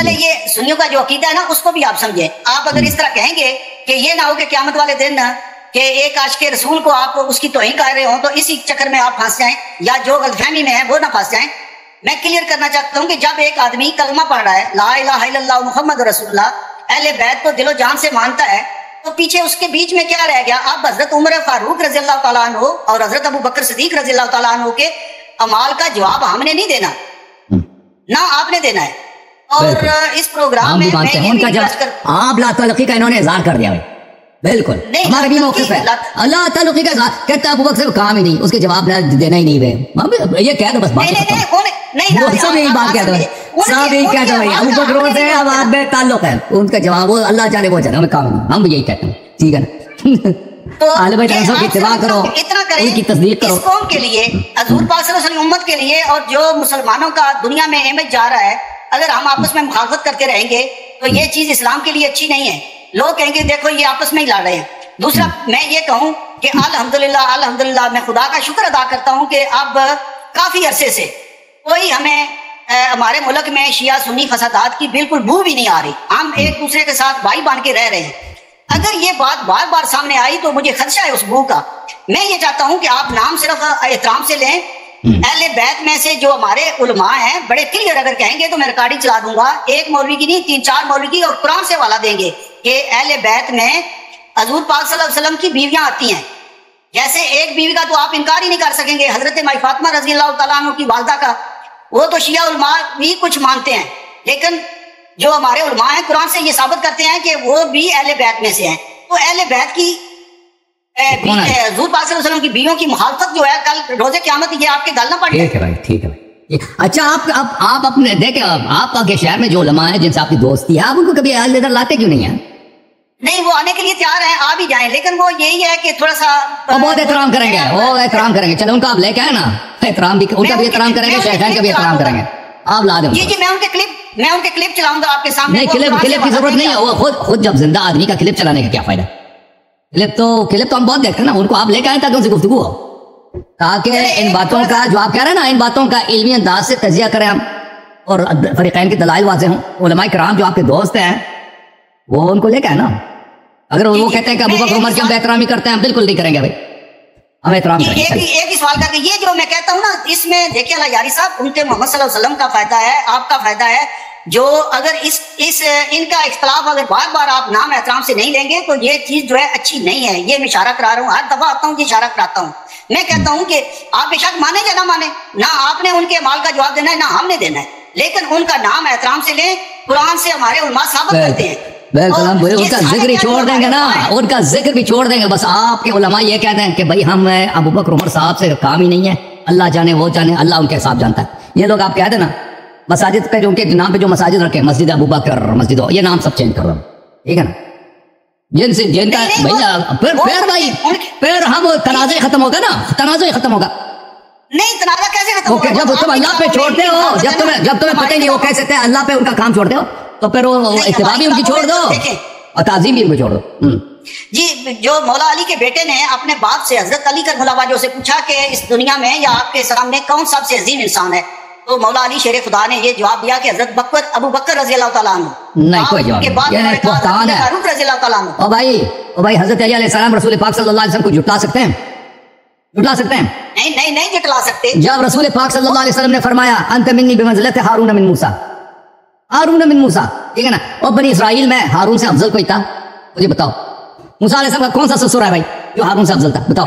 پہلے یہ سنیوں کا جو عقیدہ ہے نا اس کو بھی آپ سمجھیں. آپ اگر اس طرح کہیں گے کہ یہ نہ ہو کہ قیامت والے دن کہ ایک عاشق رسول کو آپ اس کی توہین کر رہے ہوں تو اسی چکر میں آپ پھنس جائیں یا جو غلط فہمی میں ہے وہ نہ پھنس جائیں. میں کلیئر کرنا چاہتا ہوں کہ جب ایک آدمی کلمہ پڑھ رہا ہے لا الہ الا اللہ محمد رسول اللہ اہل بیت کو دل و جان سے مانتا ہے تو پیچھے اس کے بیچ میں کیا رہ گیا؟ آپ حضرت عمر فاروق رضی اللہ تعالیٰ عنہ اور حضرت ابو بکر صدیق رضی اللہ تعالیٰ عنہ کے اعمال کا جواب ہم نے نہیں دینا نہ آپ نے دینا ہے. اور اس پروگرام میں ان کا جب آپ لا تعلقی کا انہوں نے اظہار کر دیا بھائی بالکل ہمارا بھی موقف ہے. اللہ تعلقی کا اظہار کہتا ہے ابو بکر سے کام ہی نہیں اس کے جواب دینا ہی نہیں. یہ کہہ دو بس بات سب یہی بات کہہ دو سب یہی کہہ دو بھائی ابو بکر سے آباد میں تعلق ہے ان کا جواب وہ اللہ جانے وہ جانے ہمیں کام نہیں. ہم بھی یہی کہتے ہیں ٹھیک ہے نا. اہل بیت رسول کی اتباع کرو ان کی تصدیق کرو. اس قوم کے لیے حضور پاک صلی اللہ علیہ وسلم امت کے لیے اور جو مسلمانوں کا دنیا میں امیج جا رہا ہے اگر ہم آپس میں مخالفت کرتے رہیں گے تو یہ چیز اسلام کے لیے اچھی نہیں ہے. لوگ کہیں گے دیکھو یہ آپس میں ہی لڑ رہے ہیں. دوسرا میں یہ کہوں کہ الحمدللہ میں خدا کا شکر ادا کرتا ہوں کہ اب کافی عرصے سے کوئی ہمیں ہمارے ملک میں شیعہ سنی فسادات کی بالکل بو بھی نہیں آ رہی. ہم ایک دوسرے کے ساتھ بھائی بان کے رہ رہے ہیں. اگر یہ بات بار بار سامنے آئی تو مجھے خدشہ ہے اس بو کا. میں یہ چاہتا ہوں کہ آپ نام صرف احترام سے لیں. اہل بیت میں سے جو ہمارے علماء ہیں بڑے کلیئر اگر کہیں گے تو میں ریکارڈنگ چلا دوں گا ایک مولوی کی نہیں 3-4 مولوی کی اور قرآن سے والا دیں گے کہ اہل بیت میں حضور پاک صلی اللہ علیہ وسلم کی بیویاں آتی ہیں. جیسے ایک بیوی کا تو آپ انکار ہی نہیں کر سکیں گے حضرت مائی فاطمہ رضی اللہ تعالیٰ عنہ کی والدہ کا وہ تو شیعہ علماء بھی کچھ مانتے ہیں لیکن جو ہمارے علماء ہیں قرآن سے یہ ثابت کرتے ہیں کہ وہ بھی اہل بیت میں سے ہیں. تو اہل بیت کی حضور پاک صلی اللہ علیہ وسلم کی بیویوں کی مخالفت جو ہے کل روزے قیامت یہ آپ کے گل نہ پڑے. ٹھیک ہے بھائی ٹھیک ہے بھائی. اچھا آپ اپنے دیکھیں آپ کے شہر میں جو علماء ہیں جن سے آپ کی دوستی ہے آپ ان کو کبھی ادھر لاتے کیوں نہیں ہیں؟ نہیں وہ آنے کے لیے تیار ہیں آ بھی جائیں لیکن وہ یہی ہے کہ تھوڑا سا بہت احترام کریں گے وہ احترام کریں گے. چلو ان کا آپ لے کے آئے نا احترام بھی ان کا بھی احترام کریں گے شیخین کا بھی احترام کریں گے. آپ لا دیں. جی میں ان کے کلپ چلاؤں گا آپ کے سامنے. نہیں کلپ کی ضرورت نہیں ہے. وہ خود جب زندہ آدمی کا کلپ چلانے کا کیا فائدہ. کلپ تو ہم بہت دیکھتے ہیں نا. ان کو آپ لے کے آئیں تاکہ ان سے گفتگو ہو تاکہ ان باتوں کا جو آپ کہہ رہے ہیں نا ان باتوں کا علمی انداز سے تجزیہ کریں ہم اور فریقین کے دلائل واضح ہوں. علماء کرام جو آپ کے دوست ہیں وہ ان کو لے کے آئے نا. اگر وہ کہتے ہیں کہ ابو بکر عمر کی ہم احترامی کرتے ہیں ہم بالکل نہیں کریں گے بھائی. ہم احترام کریں گے. ایک ہی سوال کر کے یہ جو میں کہتا ہوں نا اس میں دیکھیے اللہ یاری صاحب ان کے محمد صلی اللہ علیہ وسلم کا فائدہ ہے آپ کا فائدہ ہے. جو اگر ان کا اختلاف اگر بار بار آپ نام احترام سے نہیں لیں گے تو یہ چیز جو ہے اچھی نہیں ہے. یہ میں اشارہ کرا رہا ہوں ہر دفعہ آتا ہوں کہ اشارہ کراتا ہوں. میں کہتا ہوں کہ آپ بے شک مانیں یا نہ مانیں نہ آپ نے ان کے مال کا جواب دینا ہے نہ ہم نے دینا ہے لیکن ان کا نام احترام سے لیں. قرآن سے ہمارے علماء ثابت کرتے ہیں. ان کا ذکر ہی چھوڑ دیں گے نا ان کا ذکر بھی چھوڑ دیں گے. بس آپ کے علماء یہ کہتے ہیں کہ بھائی ہم ابو بکر عمر صاحب سے کام ہی نہیں ہے. اللہ جانے وہ جانے اللہ ان کے حساب جانتا ہے. یہ لوگ آپ کہتے ہیں نا مساجد پہ جو ان کے نام پہ جو مساجد رکھے مسجد ابو بکر مسجد یہ نام سب چینج کر رہا ہوں ٹھیک ہے نا. جن کا پھر ہم تنازع ختم ہوگا نا تنازع ختم ہوگا. نہیں تنازع کیسے ختم ہوگا جب تم اللہ پہ چھوڑتے ہو جب تمہیں پتہ نہیں وہ کہہ سکتے ہیں اللہ پہ ان کا کام چھوڑتے ہو تو پھر وہ اتباع بھی ان کی چھوڑ دو اور تعظیم بھی ان کو چھوڑ دو. جی جو مولا علی کے بیٹے نے اپنے باپ سے حضرت علی کرم اللہ وجہہ سے پوچھا کہ اس دنیا میں یا آپ کے سامنے کون سب سے عظیم انسان ہے تو مولا علی شیر خدا نے یہ جواب دیا کہ حضرت ابو بکر رضی اللہ تعالیٰ عنہ. نہیں کوئی جواب نہیں بہتان ہے. فاروق رضی اللہ تعالیٰ عنہ. او بھائی حضرت علی علیہ السلام رسول پاک صلی اللہ علیہ وسلم کو جھٹلا سکتے ہیں نہیں جھٹلا سکتے. جب رسول پاک صلی اللہ علیہ وسلم نے فرمایا انت منی بمنزلت ہارون من موسیٰ ٹھیک ہے نا. اور بنی اسرائیل میں ہارون سے افضل کوئی تھا مجھے بتاؤ. موسیٰ علیہ السلام کا کون سا سسر ہے بھائی جو ہارون سے افضل تھا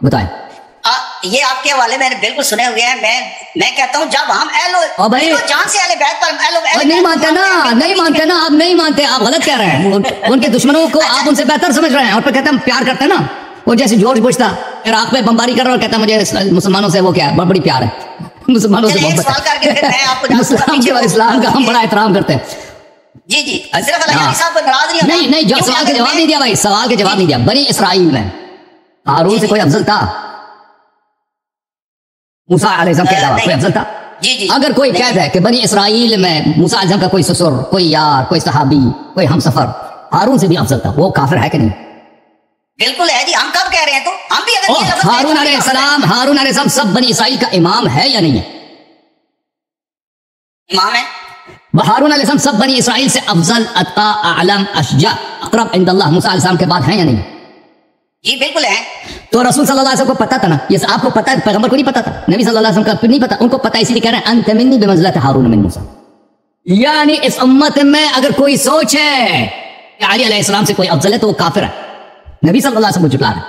بتائیں. یہ آپ کے حوالے میں نے بالکل سنے ہوئے ہیں. میں کہتا ہوں جب ہم جان سے اہل بیت پر نہیں مانتے نا آپ نہیں مانتے آپ غلط کہہ رہے ہیں. ان کے دشمنوں کو آپ ان سے بہتر سمجھ رہے ہیں اور پھر کہتے ہیں پیار کرتے ہیں نا. وہ جیسے جارج بش تھا عراق پہ بمباری کر رہا اور کہتا ہے مجھے مسلمانوں سے وہ کیا ہے بڑی پیار ہے مسلمانوں سے اسلام کا ہم بڑا احترام کرتے ہیں. جی صرف نہیں جب سوال کا جواب نہیں دیا بھائی سوال کا جواب نہیں دیا. بنی اسرائیل میں ہارون سے کوئی افضل تھا موسیٰ علیہ السلام کے علاوہ کوئی افضل تھا. اگر کوئی کہتا ہے کہ بنی اسرائیل میں موسیٰ علیہ السلام کا کوئی سسر کوئی یار کوئی صحابی کوئی ہم سفر ہارون سے بھی افضل تھا وہ کافر ہے کہ نہیں؟ بالکل ہے جی. ہم کب کہہ رہے ہیں تو ہم بھی ہارون علیہ السلام سب بنی اسرائیل کا امام ہے یا نہیں ہے؟ امام ہے. हारून अलैहिस्सलाम सब बनी इसराइल से अफजल, अत्का, आलम, अशजा, अकरब इंदल्लाह मुसा अलैहिस्सलाम के बाद हैं या नहीं? जी बिल्कुल है। तो रसूल सल्लल्लाहु अलैहि वसल्लम को पता था ना, ये आपको पता है, पैगंबर को नहीं पता था, नबी सल्लल्लाहु अलैहि वसल्लम को नहीं पता, उनको पता, इसीलिए कह रहे हैं अंत मिन्नी बिमंज़िलति हारून मिन मूसा। यानी इस उम्मत में अगर कोई सोचे कि अली अलैहिस्सलाम से कोई अफजल है तो वो काफिर है। नबी सल्लल्लाहु अलैहि वसल्लम को झुठला रहा है,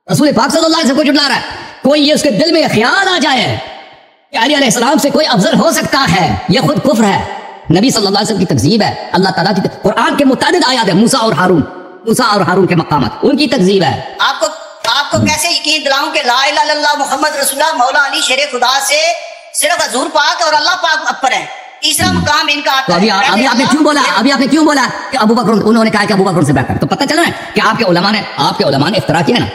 रसूल पाक सल्लल्लाहु अलैहि वसल्लम को झुठला रहा है। कोई ये उसके दिल में ख्याल आ जाए कि अली अलैहिस्सलाम से कोई अफजल हो सकता है, ये खुद कुफ्र है, नबी सल्लल्लाहु अलैहि वसल्लम की तकज़ीब है। अल्लाह ताला की कुरान के मुतादिद आयत है, मूसा और हारून के मकामात, उनकी तकज़ीब है। आपको कैसे यकीन दिलाऊं कि ला इलाहा इल्लल्लाह मुहम्मद रसूलुल्लाह मौला अली शेर खुदा से सिर्फ हजूर पाक और अल्लाह पाक अपर है, तीसरा मुकाम इनका आता तो अभी आपने क्यों बोला कि अबू बकर, उन्होंने कहा कि अबू बकर से बेहतर? तो पता चला ना कि आपके उलमा ने इफ्तरा किया ना,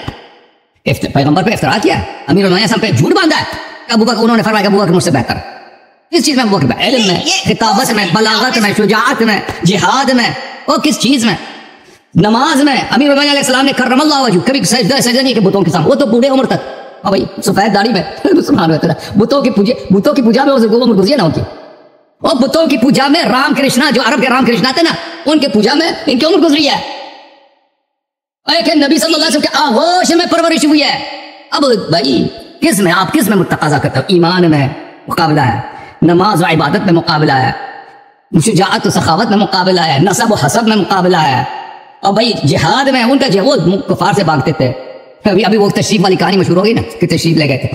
पैगंबर पे इफ्तरा किया, अमीर उल मोमिनीन पे झूठ बांधा है कि अबू बकर, उन्होंने फरमाया कि अबू बकर मुझसे बेहतर। किस चीज में अबू बकर? इल्म में, खिताबत में, बलागत में, शुजाअत में, जिहाद में, और किस चीज में? नमाज में। अमीर उल मोमिनीन अलैहिस्सलाम ने करमल्लाहु वजहू कभी सजदा नहीं किया बुतों के सामने, वो तो बूढ़े उम्र तक, और भाई सफेद दाढ़ी में सुभान अल्लाह, बुतों की पूजा में वो गुजिया ना होती, और बुतों की पूजा में राम कृष्णा, जो अरब के राम कृष्णा थे ना, उनके पूजा में इनकी उम्र गुजरी है। नबी सल्लल्लाहु अलैहि वसल्लम के आगोश में परवरिश हुई है। अब भाई किस में मुतकाजा करते हो? ईमान में मुकाबला है, नमाज व इबादत में मुकाबला है, शुजाअत व सखावत में मुकाबला है, नसब व हसब में मुकाबला है, और भाई जिहाद में उनका जो वो कुफार से भागते थे। अभी वो तशरीफ वाली कहानी मशहूर हो गई ना कि तशरीफ ले गए थे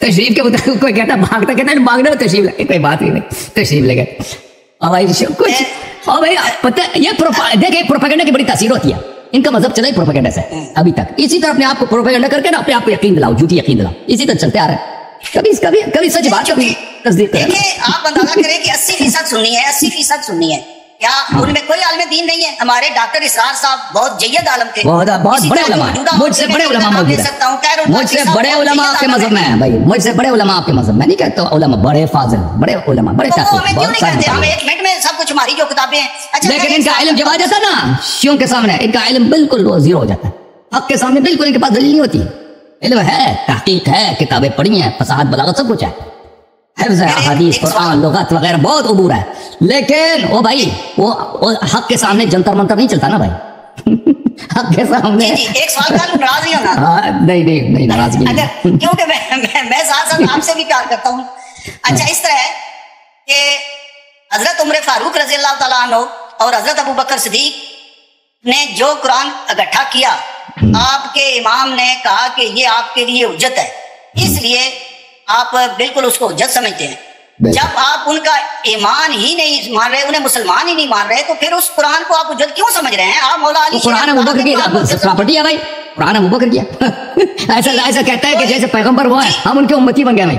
तशरीफ के मुताबिक कोई कहता भागने में तशरीफ लगे, कोई बात ही नहीं, तशरीफ ले गए। और भाई कुछ, और भाई पता ये देखिए प्रोपेगेंडा की बड़ी तासीर होती है, इनका मजहब चला ही प्रोपेगेंडा से अभी तक। इसी तरह अपने आप को प्रोपेगेंडा करके ना अपने आप को यकीन दिलाओ, झूठी यकीन दिलाओ, इसी तरह चलते आ रहे हैं। कभी सच बात, कभी तस्दीक करें। आप अंदाजा करें कि 80% सुन्नी है, 80% सुन्नी है, क्या उनमें कोई आलिम दीन नहीं है? हमारे डॉक्टर इसरार साहब बहुत जय्यद आलम थे, बहुत बड़े उलमा, मुझसे बड़े उलमा मौजूद है, मुझसे बड़े उलमा आपके मजहब में है भाई, मुझसे बड़े उलमा आपके मजहब में, नहीं कहता उलमा, बड़े फाजिल, बड़े उलमा, बड़े ताकत, बहुत सारे। हम एक मिनट में सब कुछ हमारी जो किताबें हैं, अच्छा लेकिन इनका इल्म जब आ जाता है ना शियों के सामने, इनका इल्म बिल्कुल जीरो हो जाता है, हक के सामने बिल्कुल इनके पास दलील नहीं होती। इल्म है, तहकीक है, किताबें पढ़ी हैं, फसाहत बलागत सब कुछ है, हिफ्ज़ है, हदीस, कुरान, लुगत वगैरह बहुत अबूर है, लेकिन वो भाई वो हक के सामने जंतर मंतर नहीं चलता ना भाई हक के सामने। एक सवाल का नाराज नहीं होना। नहीं नाराजगी नहीं, क्योंकि मैं साथ आपसे भी प्यार करता हूँ। अच्छा इस तरह है कि हजरत उमर फारूक रज़ी अल्लाह तआला अन्हु और हजरत अबू बकर सिद्दीक ने जो कुरान इकट्ठा किया, आपके इमाम ने कहा कि ये आपके लिए हुज्जत है, इसलिए आप बिल्कुल उसको हुज्जत समझते हैं। जब आप उनका ईमान ही नहीं मान रहे, उन्हें मुसलमान ही नहीं मान रहे, तो फिर उस कुरान को आप हुज्जत क्यों समझ रहे हैं? आप मौला अली कुरान अबू बकर की प्रॉपर्टी है भाई, कुरान अबू बकर की ऐसा कहता है कि जैसे पैगंबर वो है, हम उनके उम्मती बन गए भाई।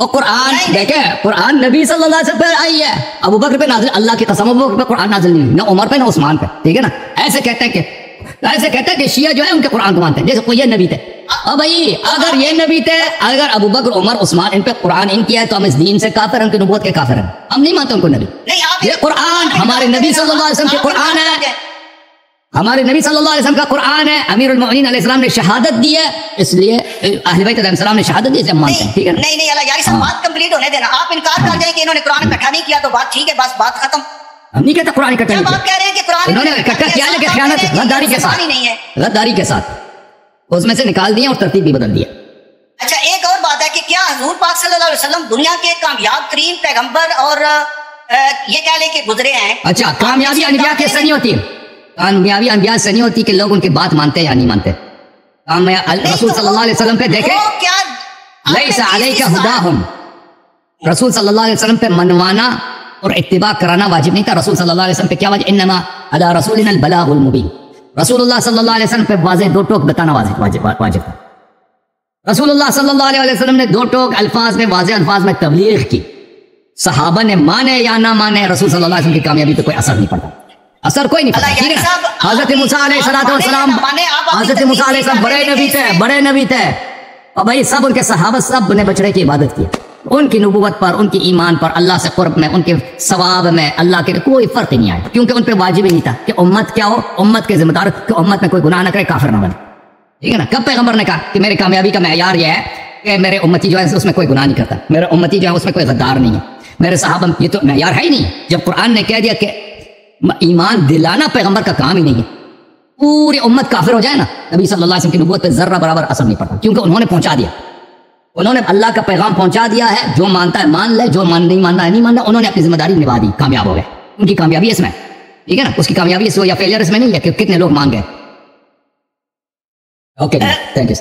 और कुरान देखे, कुरान नबी सल्लल्लाहु अलैहि वसल्लम पे आई है, अबू बकर पे नाज़िल, अल्लाह की कसम अबू बकर पे कुरान नाज़िल नहीं, ना उमर पे ना उस्मान पे, ठीक है ना। ऐसे कहते हैं कि शिया जो है उनके कुरान को मानते हैं, जैसे कोई ये नबी थे। अब भाई अगर ये नबी थे, अगर अबू बकर, उमर, उस्मान इन पे कुरान इन किया है, तो हम इस दीन से काफिर, उनकी नबूवत के काफिर हैं, हम नहीं मानते उनको नबी। ये कुरान हमारे नबी सल्लल्लाहु अलैहि वसल्लम के कुरान है, हमारे नबी सल्लल्लाहु अलैहि वसल्लम का कुरान है। अमीर उल मोमिनीन अलैहिस्सलाम ने शहादत दी है, इसलिए अहले बैत अलैहिस्सलाम ने शहादत दी, इसे हम मानते हैं, ठीक है। नहीं अल्लाह यार, सब बात कंप्लीट होने देना। आप इनकार कर जाए कि इन्होंने कुरान इकट्ठा नहीं किया तो बात ठीक है, बस बात खत्म। हम नहीं कहते कुरान इकट्ठा नहीं किया, आप कह रहे हैं कि कुरान इन्होंने इकट्ठा किया, लेकिन खयानत, गद्दारी के साथ, गद्दारी के साथ उसमें से निकाल दिया और तरतीब भी बदल दिया। अच्छा एक और बात है कि क्या हुजूर पाक सल्लल्लाहु अलैहि वसल्लम दुनिया के कामयाब तरीन पैगंबर और ये कह ले के गुजरे हैं? अच्छा, कामयाबी अनबिया के से नहीं होती, कामयाबी अनबिया से नहीं होती कि लोग उनकी बात मानते हैं या नहीं मानते। रसूल सल्लल्लाहु अलैहि वसल्लम पे देखे, लैसा अलैका हुदाहुम, रसूल सल्लल्लाहु अलैहि वसल्लम पे मनवाना और इत्तिबा कराना वाजिब नहीं था। रसूल सल्लल्लाहु अलैहि वसल्लम पे क्या वाजिब? इन्नमा अला रसूलिनल बलागुल मुबीन, रसूलुल्लाह सल्लल्लाहु अलैहि वसल्लम पे वाज़ेह दो टोक बताना वाजिब था। रसूलुल्लाह सल्लल्लाहु अलैहि वसल्लम ने दो टोक अल्फाज में, वाज़ेह अल्फाज में तबलीग की, सहाबा ने माने या ना माने, रसूल सल्लल्लाहु अलैहि वसल्म की कामयाबी पे कोई असर नहीं पड़ता, असर कोई नहीं पड़ता, ठीक है ना। हज़रत मूसा अलैहिस्सलाम, हज़रत मूसा अलैहिस्सलाम बड़े नबी थे, और भाई सब उनके सहाबा सब ने बछड़े की इबादत की, उनकी नबूवत पर, उनकी ईमान पर, अल्लाह से कुर्ब में, उनके सवाब में अल्लाह के कोई फर्क ही नहीं आया, क्योंकि उन पे वाजिब ही नहीं था कि उम्मत क्या हो, उम्मत के जिम्मेदार कि उम्मत में कोई गुनाह न करे, काफिर न बने, ठीक है ना। कब पैगंबर ने कहा कि मेरी कामयाबी का मेयार यह है कि मेरे उम्मती जो है उसमें कोई गुनाह नहीं करता, मेरे उम्मती जो है उसमें कोई गद्दार नहीं है। میرے صحابہ یہ تو معیار ہے ہی نہیں. جب قرآن نے کہہ دیا کہ ایمان دلانا پیغمبر کا کام ہی نہیں ہے, پوری امت کافر ہو جائے نا, نبی صلی اللہ علیہ وسلم کی نبوت پہ ذرہ برابر اثر نہیں پڑتا, کیونکہ انہوں نے پہنچا دیا, انہوں نے اللہ کا پیغام پہنچا دیا ہے. جو مانتا ہے مان لے, جو نہیں مانتا ہے نہیں مانتا. انہوں نے اپنی ذمہ داری نبھا دی, کامیاب ہو گئے. ان کی کامیابی اس میں, ٹھیک ہے نا, اس کی کامیابی اس میں یا فیلئر اس میں نہیں ہے کہ کتنے لوگ مان گئے. Okay, thank you.